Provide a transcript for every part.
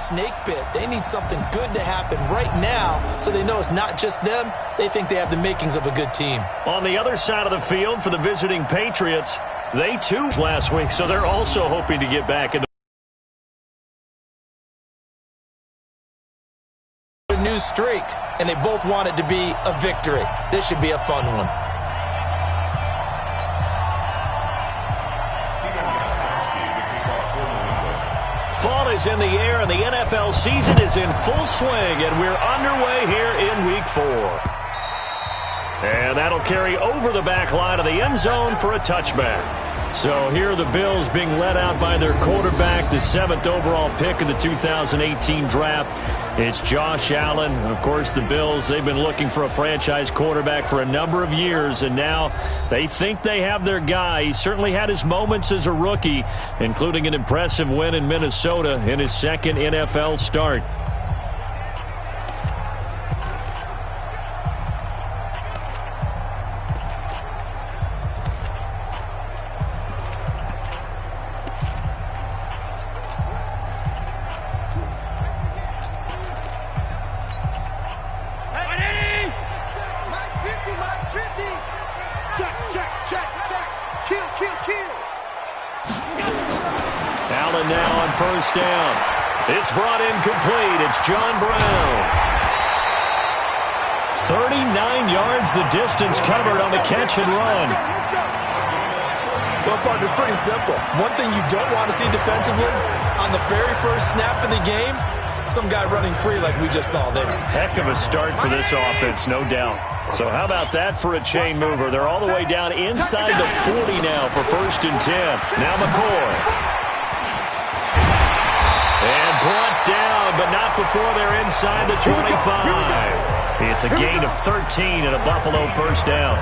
snake pit. They need something good to happen right now so they know it's not just them. They think they have the makings of a good team. On the other side of the field for the visiting Patriots, they too last week, so they're also hoping to get back in a new streak, and they both want it to be a victory. This should be a fun one. Fall is in the air, and the NFL season is in full swing, and we're underway here in Week 4. And that'll carry over the back line of the end zone for a touchback. So here are the Bills being led out by their quarterback, the 7th overall pick of the 2018 draft. It's Josh Allen. Of course, the Bills, they've been looking for a franchise quarterback for a number of years, and now they think they have their guy. He certainly had his moments as a rookie, including an impressive win in Minnesota in his second NFL start. Allen now on first down. It's brought in complete. It's John Brown. 39 yards the distance covered on the catch and run. Well, partner, it's pretty simple. One thing you don't want to see defensively, on the very first snap of the game, some guy running free like we just saw there. Heck of a start for this offense, no doubt. So how about that for a chain mover? They're all the way down inside the 40 now for 1st and 10. Now McCoy. And brought down, but not before they're inside the 25. It's a gain of 13 and a Buffalo first down.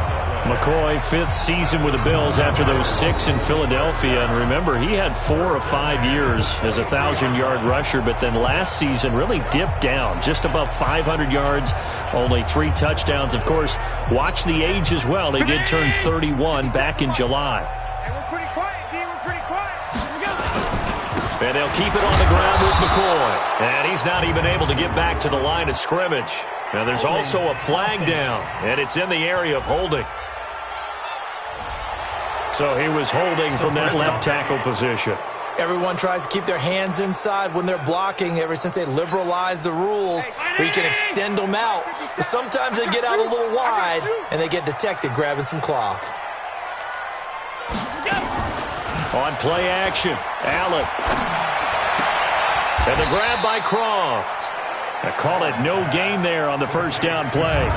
McCoy, 5th season with the Bills after those 6 in Philadelphia. And remember, he had 4 or 5 years as a 1,000-yard rusher, but then last season really dipped down, just above 500 yards, only 3 touchdowns. Of course, watch the age as well. They did turn 31 back in July. And they'll keep it on the ground with McCoy. And he's not even able to get back to the line of scrimmage. Now there's also a flag down, and it's in the area of holding. So he was holding from that left tackle position. Everyone tries to keep their hands inside when they're blocking ever since they liberalized the rules where you can extend them out. But sometimes they get out a little wide, and they get detected grabbing some cloth. On play action, Allen. And the grab by Croft. I call it no gain there on the first down play.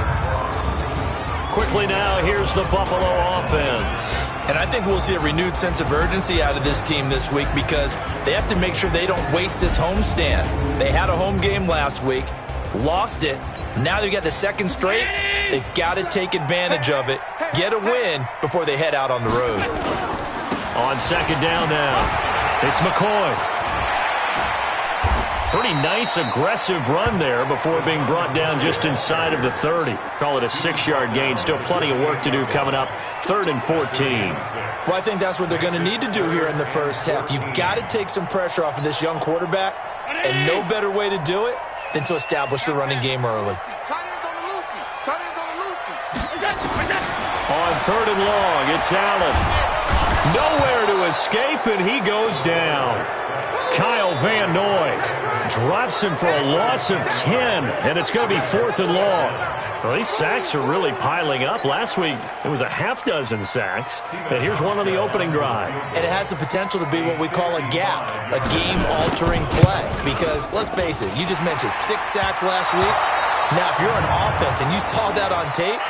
Quickly now, here's the Buffalo offense. And I think we'll see a renewed sense of urgency out of this team this week because they have to make sure they don't waste this homestand. They had a home game last week, lost it. Now they've got the second straight. They've got to take advantage of it, get a win before they head out on the road. On second down now, it's McCoy. Pretty nice, aggressive run there before being brought down just inside of the 30. Call it a 6-yard gain. Still plenty of work to do coming up. 3rd and 14. Well, I think that's what they're going to need to do here in the first half. You've got to take some pressure off of this young quarterback, and no better way to do it than to establish the running game early. On 3rd and long, it's Allen. Nowhere to escape, and he goes down. Kyle Van Noy drops him for a loss of 10, and it's going to be 4th and long. Well, these sacks are really piling up. Last week, it was a half-dozen sacks, and here's one on the opening drive. And it has the potential to be what we call a gap, a game-altering play, because let's face it, you just mentioned 6 sacks last week. Now, if you're an offense and you saw that on tape,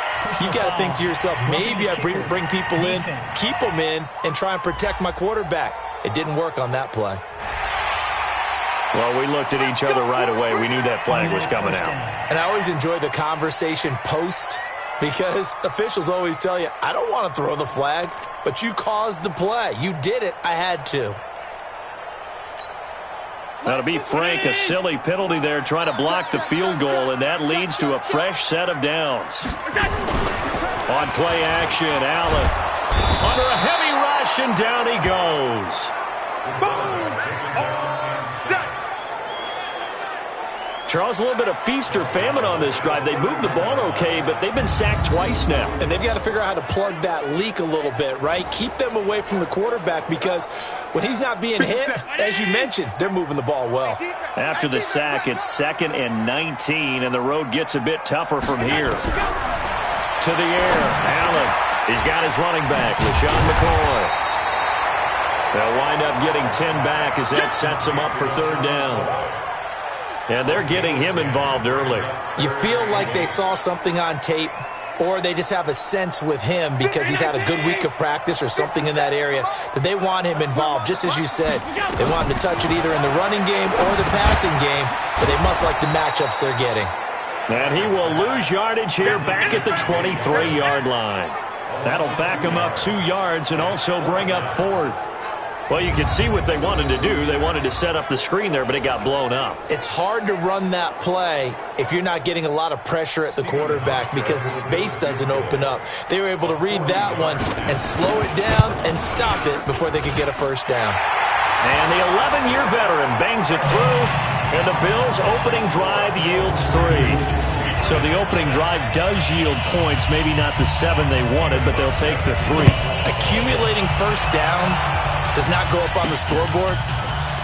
you got to think to yourself, maybe I bring people in, keep them in, and try and protect my quarterback. It didn't work on that play. Well, we looked at each other right away. We knew that flag was coming out. And I always enjoy the conversation post because officials always tell you, I don't want to throw the flag, but you caused the play. You did it. I had to. Now, to be frank, a silly penalty there trying to block the field goal, and that leads to a fresh set of downs. On play action, Allen under a heavy rush, and down he goes. Charles, a little bit of feast or famine on this drive. They moved the ball okay, but they've been sacked twice now. And they've got to figure out how to plug that leak a little bit, right? Keep them away from the quarterback because when he's not being hit, as you mentioned, they're moving the ball well. After the sack, it's 2nd and 19, and the road gets a bit tougher from here. To the air, Allen. He's got his running back, LaShawn McCoy. They'll wind up getting 10 back as that sets him up for 3rd down. And they're getting him involved early. You feel like they saw something on tape, or they just have a sense with him because he's had a good week of practice or something in that area that they want him involved. Just as you said, they want him to touch it either in the running game or the passing game, but they must like the matchups they're getting. And he will lose yardage here back at the 23-yard line. That'll back him up 2 yards and also bring up 4th. Well, you can see what they wanted to do. They wanted to set up the screen there, but it got blown up. It's hard to run that play if you're not getting a lot of pressure at the quarterback because the space doesn't open up. They were able to read that one and slow it down and stop it before they could get a 1st down. And the 11-year veteran bangs it through, and the Bills' opening drive yields 3. So the opening drive does yield points, maybe not the 7 they wanted, but they'll take the 3. Accumulating 1st downs does not go up on the scoreboard,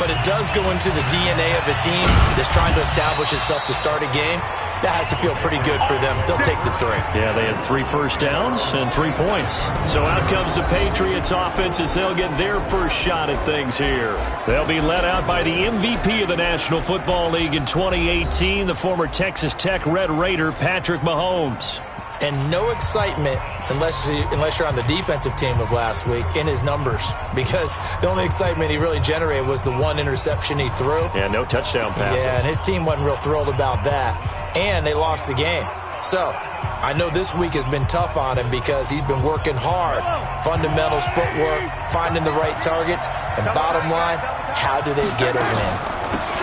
but it does go into the DNA of a team that's trying to establish itself to start a game. That has to feel pretty good for them. They'll take the 3. Yeah, they had 3 first downs and 3 points. So out comes the Patriots offense as they'll get their first shot at things here. They'll be led out by the MVP of the National Football League in 2018, the former Texas Tech Red Raider, Patrick Mahomes. And no excitement unless you're on the defensive team of last week in his numbers, because the only excitement he really generated was the 1 interception he threw. Yeah, no touchdown passes. Yeah, and his team wasn't real thrilled about that. And they lost the game. So I know this week has been tough on him because he's been working hard. Fundamentals, footwork, finding the right targets. And bottom line, how do they get a win?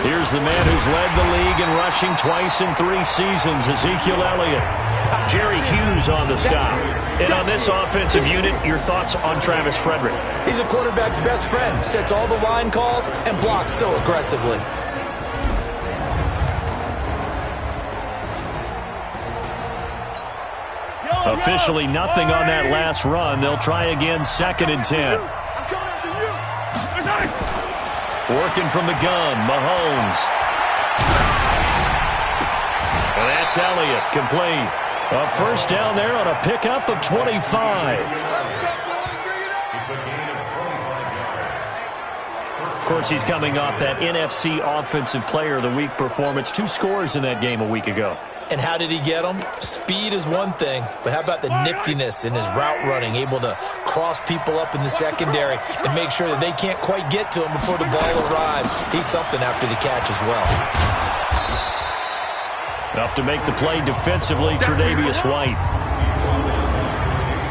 Here's the man who's led the league in rushing twice in 3 seasons, Ezekiel Elliott. Jerry Hughes on the stop. And on this offensive unit, your thoughts on Travis Frederick? He's a quarterback's best friend. Sets all the line calls and blocks so aggressively. Officially nothing on that last run. They'll try again, 2nd and 10. Working from the gun, Mahomes. And that's Elliott, complete. A 1st down there on a pickup of 25. Of course, he's coming off that NFC Offensive Player of the Week performance. 2 scores in that game a week ago. And how did he get them? Speed is one thing, but how about the niftiness in his route running, able to cross people up in the secondary and make sure that they can't quite get to him before the ball arrives. He's something after the catch as well. Up to make the play defensively, Tre'Davious White.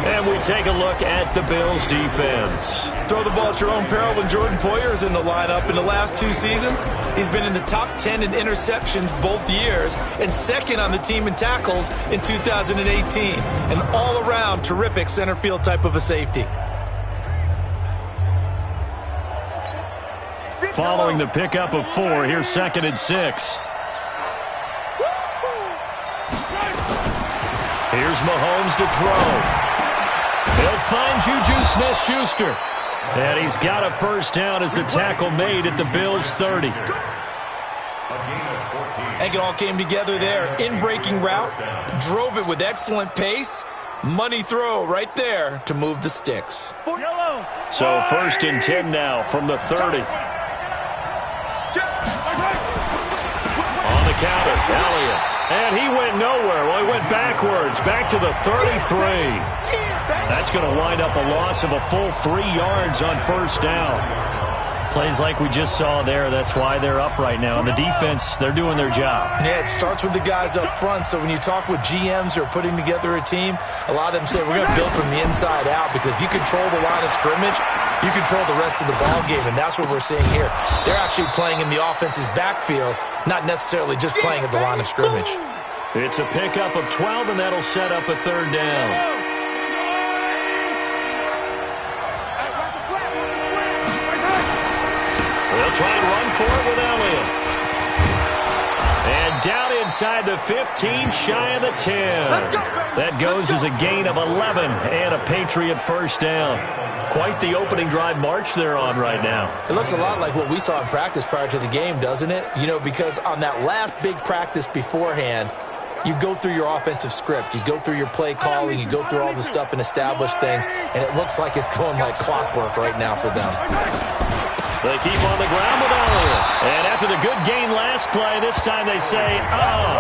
And we take a look at the Bills' defense. Throw the ball at your own peril when Jordan Poyer is in the lineup. In the last 2 seasons, he's been in the top 10 in interceptions both years and 2nd on the team in tackles in 2018. An all-around terrific center field type of a safety. Following the pickup of 4, here's 2nd and 6. Here's Mahomes to throw. He'll find Juju Smith-Schuster. And he's got a 1st down as the tackle made at the Bills' 30. I think it all came together there. In-breaking route, drove it with excellent pace. Money throw right there to move the sticks. So 1st and 10 now from the 30. On the counter, Elliott. And he went nowhere. Well, he went backwards, back to the 33. That's going to wind up a loss of a full 3 yards on 1st down. Plays like we just saw there. That's why they're up right now. And the defense, they're doing their job. Yeah, it starts with the guys up front. So when you talk with GMs who are putting together a team, a lot of them say we're going to build from the inside out, because if you control the line of scrimmage, you control the rest of the ball game, and that's what we're seeing here. They're actually playing in the offense's backfield, not necessarily just playing at the line of scrimmage. It's a pickup of 12, and that'll set up a 3rd down. They'll try and run for it with Elliott. And down inside the 15, shy of the 10. That goes as a gain of 11 and a Patriot first down. Quite the opening drive march they're on right now. It looks a lot like what we saw in practice prior to the game, doesn't it? You know, because on that last big practice beforehand, you go through your offensive script. You go through your play calling. You go through all the stuff and establish things. And it looks like it's going like clockwork right now for them. They keep on the ground with Elliott. And after the good gain last play, this time they say,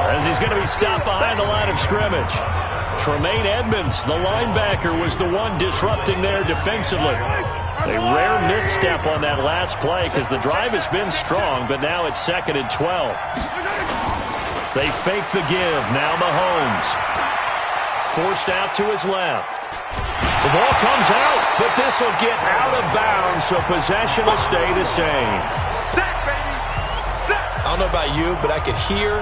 as he's going to be stopped behind the line of scrimmage. Tremaine Edmonds, the linebacker, was the one disrupting there defensively. A rare misstep on that last play because the drive has been strong, but now it's 2nd and 12. They fake the give. Now Mahomes. Forced out to his left. The ball comes out, but this will get out of bounds, so possession will stay the same. Sack, baby! Sack! I don't know about you, but I could hear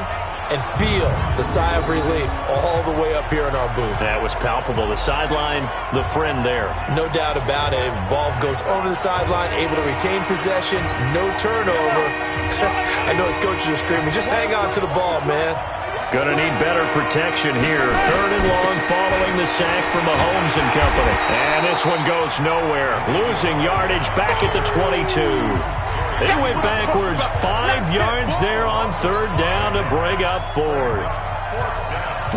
and feel the sigh of relief all the way up here in our booth. That was palpable. The sideline, the friend there. No doubt about it. Ball goes over the sideline, able to retain possession, no turnover. I know his coaches are screaming, just hang on to the ball, man. Gonna need better protection here. 3rd and long following the sack from Mahomes and company. And this one goes nowhere. Losing yardage back at the 22. They went backwards 5 yards there on 3rd down to bring up 4th.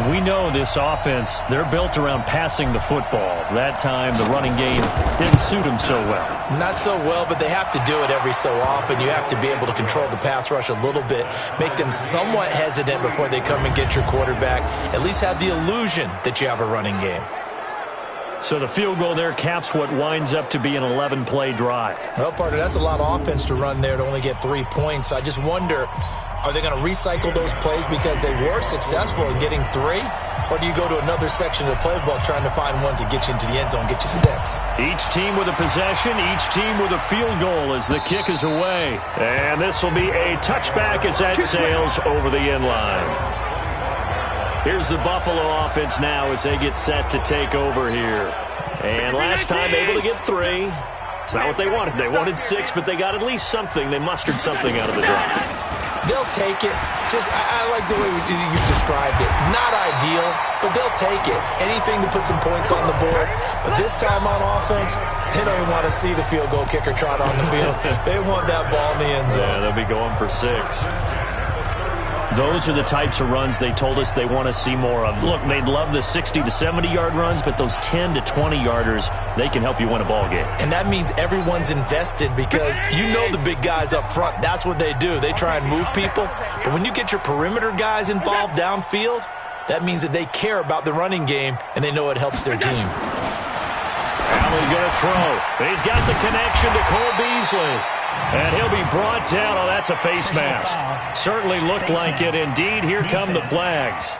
We know this offense, they're built around passing the football. That time, the running game didn't suit them so well. Not so well, but they have to do it every so often. You have to be able to control the pass rush a little bit, make them somewhat hesitant before they come and get your quarterback. At least have the illusion that you have a running game. So the field goal there caps what winds up to be an 11-play drive. Well, partner, that's a lot of offense to run there to only get 3 points. I just wonder, are they going to recycle those plays because they were successful in getting 3? Or do you go to another section of the playbook trying to find ones that get you into the end zone, get you 6? Each team with a possession, each team with a field goal as the kick is away. And this will be a touchback as that sails over the end line. Here's the Buffalo offense now as they get set to take over here. And last time able to get 3. It's not what they wanted. They wanted 6, but they got at least something. They mustered something out of the drive. They'll take it. I like the way you've described it. Not ideal, but they'll take it. Anything to put some points on the board. But this time on offense, they don't even want to see the field goal kicker trot on the field. They want that ball in the end zone. Yeah, they'll be going for 6. Those are the types of runs they told us they want to see more of. Look, they'd love the 60 to 70-yard runs, but those 10 to 20-yarders, they can help you win a ball game. And that means everyone's invested because you know the big guys up front. That's what they do. They try and move people. But when you get your perimeter guys involved downfield, that means that they care about the running game, and they know it helps their team. Allen going to throw. He's got the connection to Cole Beasley. And he'll be brought down. Oh, that's a face mask. Certainly looked like it. Indeed, here come the flags.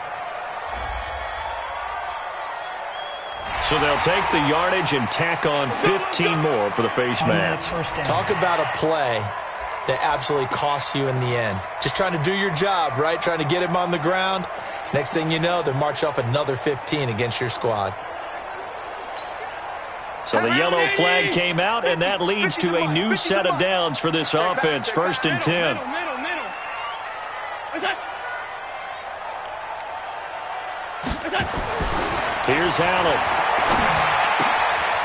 So they'll take the yardage and tack on 15 more for the face mask. Talk about a play that absolutely costs you in the end. Just trying to do your job, right? Trying to get him on the ground. Next thing you know, they march off another 15 against your squad. So the yellow flag came out, and that leads to a new set of downs for this offense. 1st and 10. Here's Allen.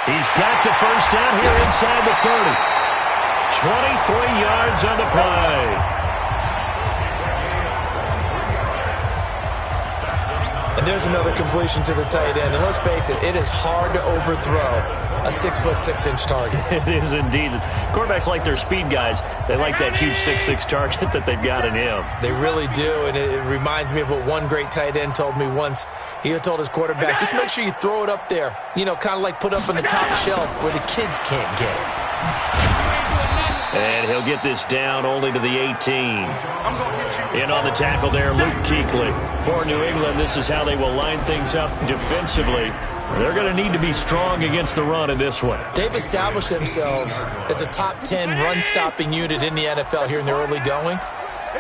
He's got the first down here inside the 30. 23 yards on the play. And there's another completion to the tight end. And let's face it, it is hard to overthrow a 6'6" target. It is indeed. Quarterbacks like their speed guys. They like that huge 6'6" target that they've got in him. They really do, and it reminds me of what one great tight end told me once. He told his quarterback, just make sure you throw it up there. You know, kind of like put up on the top shelf where the kids can't get it. And he'll get this down only to the 18. In on the tackle there, Luke Kuechly. For New England, this is how they will line things up defensively. They're going to need to be strong against the run in this one. They've established themselves as a top 10 run-stopping unit in the NFL here in the early going.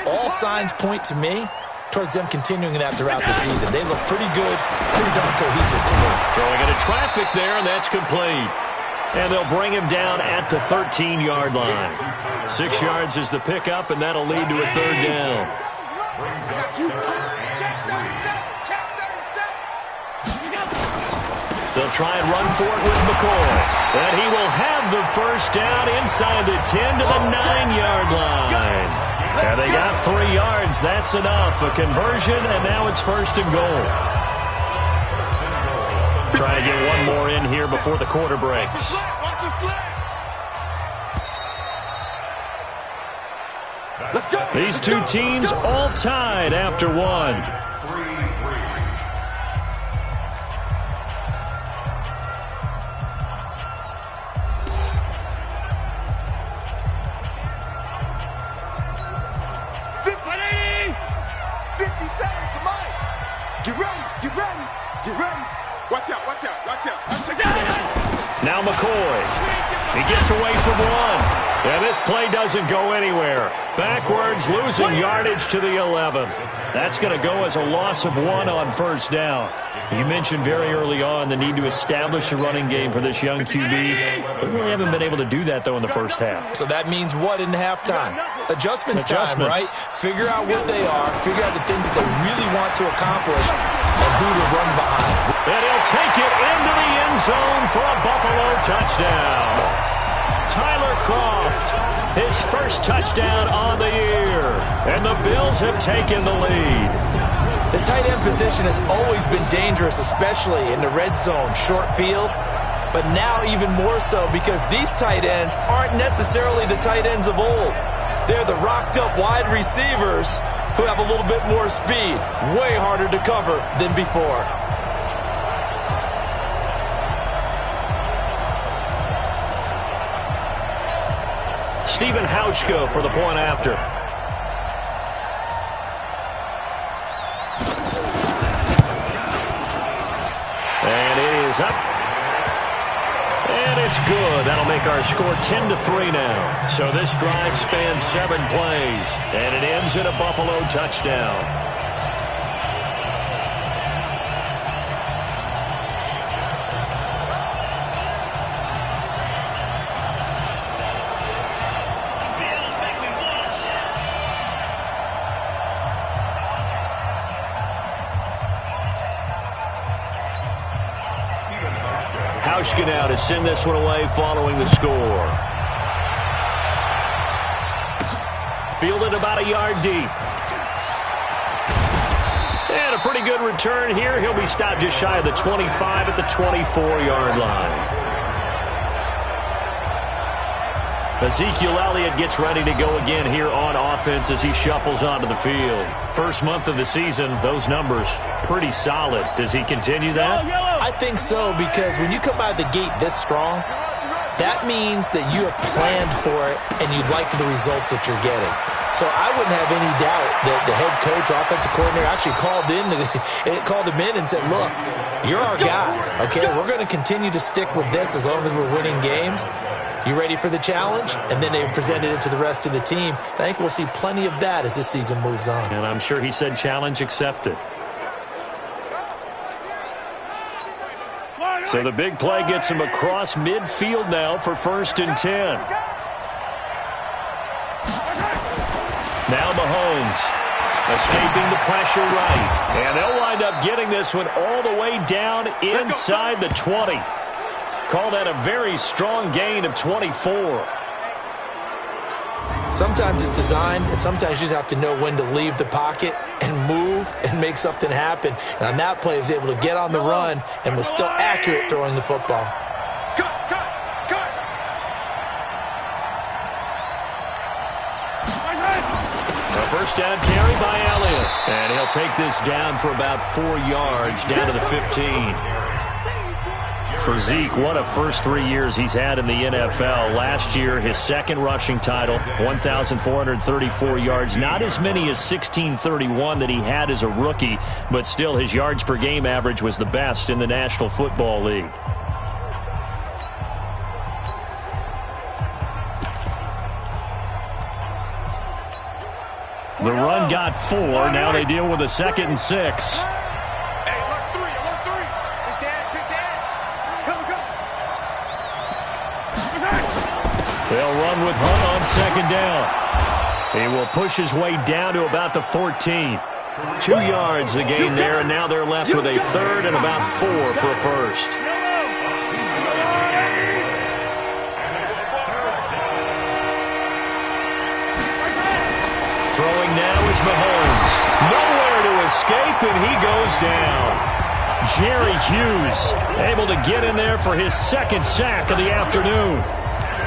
All signs point to me towards them continuing that throughout the season. They look pretty good, pretty darn cohesive to me. Throwing into traffic there, and that's complete. And they'll bring him down at the 13-yard line. 6 yards is the pickup, and that'll lead to a 3rd down. They'll try and run for it with McCoy. And he will have the first down inside the 10 to the 9-yard line. And they got 3 yards. That's enough. A conversion, and now it's first and goal. Trying to get one more in here before the quarter breaks. These two teams all tied after one. Now McCoy. He gets away from one. And this play doesn't go anywhere. Backwards, losing yardage to the 11. That's going to go as a loss of 1 on first down. You mentioned very early on the need to establish a running game for this young QB. They really haven't been able to do that, though, in the first half. So that means what in halftime? Adjustments time, right? Figure out what they are, figure out the things that they really want to accomplish, and who to run behind. And he'll take it into the end zone for a Buffalo touchdown. Tyler Kroft, his first touchdown on the year. And the Bills have taken the lead. The tight end position has always been dangerous, especially in the red zone, short field. But now even more so because these tight ends aren't necessarily the tight ends of old. They're the rocked-up wide receivers who have a little bit more speed. Way harder to cover than before. Stephen Hauschka for the point after. And it is up. And it's good. That'll make our score 10-3 now. So this drive spans 7 plays. And it ends in a Buffalo touchdown. Hauschka now to send this one away following the score. Fielded about a yard deep. And a pretty good return here. He'll be stopped just shy of the 25 at the 24-yard line. Ezekiel Elliott gets ready to go again here on offense as he shuffles onto the field. First month of the season, those numbers pretty solid. Does he continue that? I think so, because when you come out of the gate this strong, that means that you have planned for it and you like the results that you're getting. So I wouldn't have any doubt that the head coach or offensive coordinator actually called him in and said, look, you're our guy, okay? We're going to continue to stick with this as long as we're winning games. You ready for the challenge? And then they presented it to the rest of the team. I think we'll see plenty of that as this season moves on. And I'm sure he said challenge accepted. So the big play gets him across midfield now for 1st and 10. Now Mahomes escaping the pressure right. And they'll wind up getting this one all the way down inside the 20. Call that a very strong gain of 24. Sometimes it's designed, and sometimes you just have to know when to leave the pocket and move and make something happen. And on that play, he was able to get on the run and was still accurate throwing the football. A first down carry by Elliott. And he'll take this down for about 4 yards, down to the 15. For Zeke, what a first 3 years he's had in the NFL. Last year, his second rushing title, 1,434 yards. Not as many as 1,631 that he had as a rookie, but still his yards per game average was the best in the National Football League. The run got 4. Now they deal with a 2nd and 6. They'll run with Hunt on 2nd down. He will push his way down to about the 14. 2 yards the gain there, and now they're left with a third and about 4 for a first. Throwing now is Mahomes. Nowhere to escape, and he goes down. Jerry Hughes able to get in there for his second sack of the afternoon.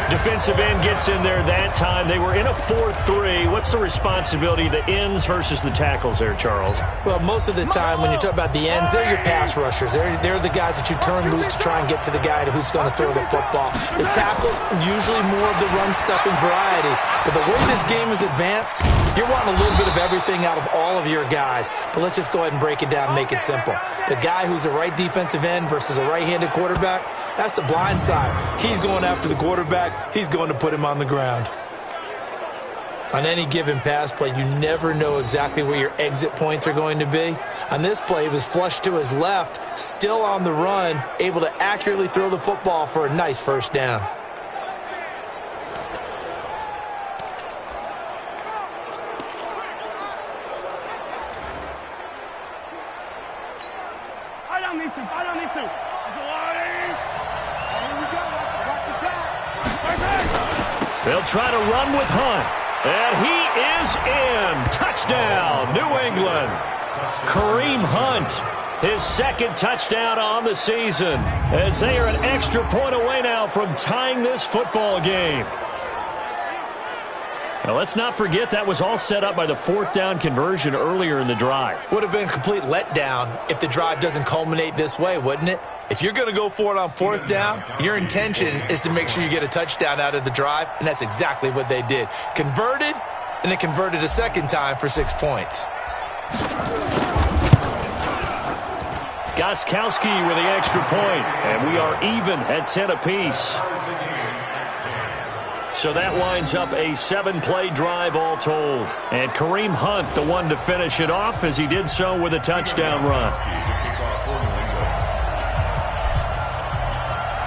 Defensive end gets in there that time. They were in a 4-3. What's the responsibility of the ends versus the tackles there, Charles? Well, most of the time when you talk about the ends, they're your pass rushers. They're the guys that you turn loose to try and get to the guy who's going to throw the football. The tackles, usually more of the run-stuffing variety. But the way this game is advanced, you're wanting a little bit of everything out of all of your guys. But let's just go ahead and break it down and make it simple. The guy who's the right defensive end versus a right-handed quarterback, that's the blind side. He's going after the quarterback. He's going to put him on the ground. On any given pass play, you never know exactly where your exit points are going to be. On this play, he was flushed to his left, still on the run, able to accurately throw the football for a nice first down. They'll try to run with Hunt. And he is in. Touchdown, New England. Kareem Hunt, his second touchdown on the season, as they are an extra point away now from tying this football game. Now, let's not forget that was all set up by the fourth down conversion earlier in the drive. Would have been a complete letdown if the drive doesn't culminate this way, wouldn't it? If you're going to go for it on fourth down, your intention is to make sure you get a touchdown out of the drive, and that's exactly what they did. Converted, and they converted a second time for 6 points. Gostkowski with the extra point, and we are even at 10 apiece. So that winds up a 7-play drive all told. And Kareem Hunt, the one to finish it off, as he did so with a touchdown run.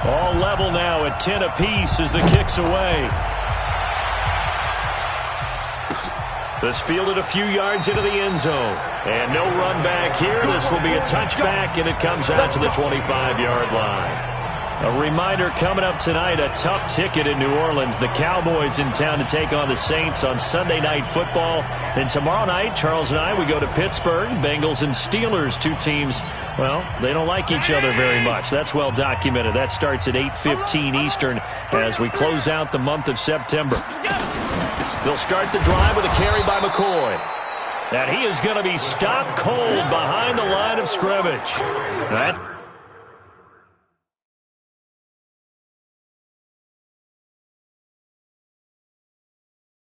All level now at 10 apiece as the kick's away. This fielded a few yards into the end zone. And no run back here. This will be a touchback, and it comes out to the 25-yard line. A reminder coming up tonight, a tough ticket in New Orleans. The Cowboys in town to take on the Saints on Sunday Night Football. And tomorrow night, Charles and I, we go to Pittsburgh. Bengals and Steelers, two teams, well, they don't like each other very much. That's well documented. That starts at 8:15 Eastern as we close out the month of September. They'll start the drive with a carry by McCoy. And he is going to be stopped cold behind the line of scrimmage. That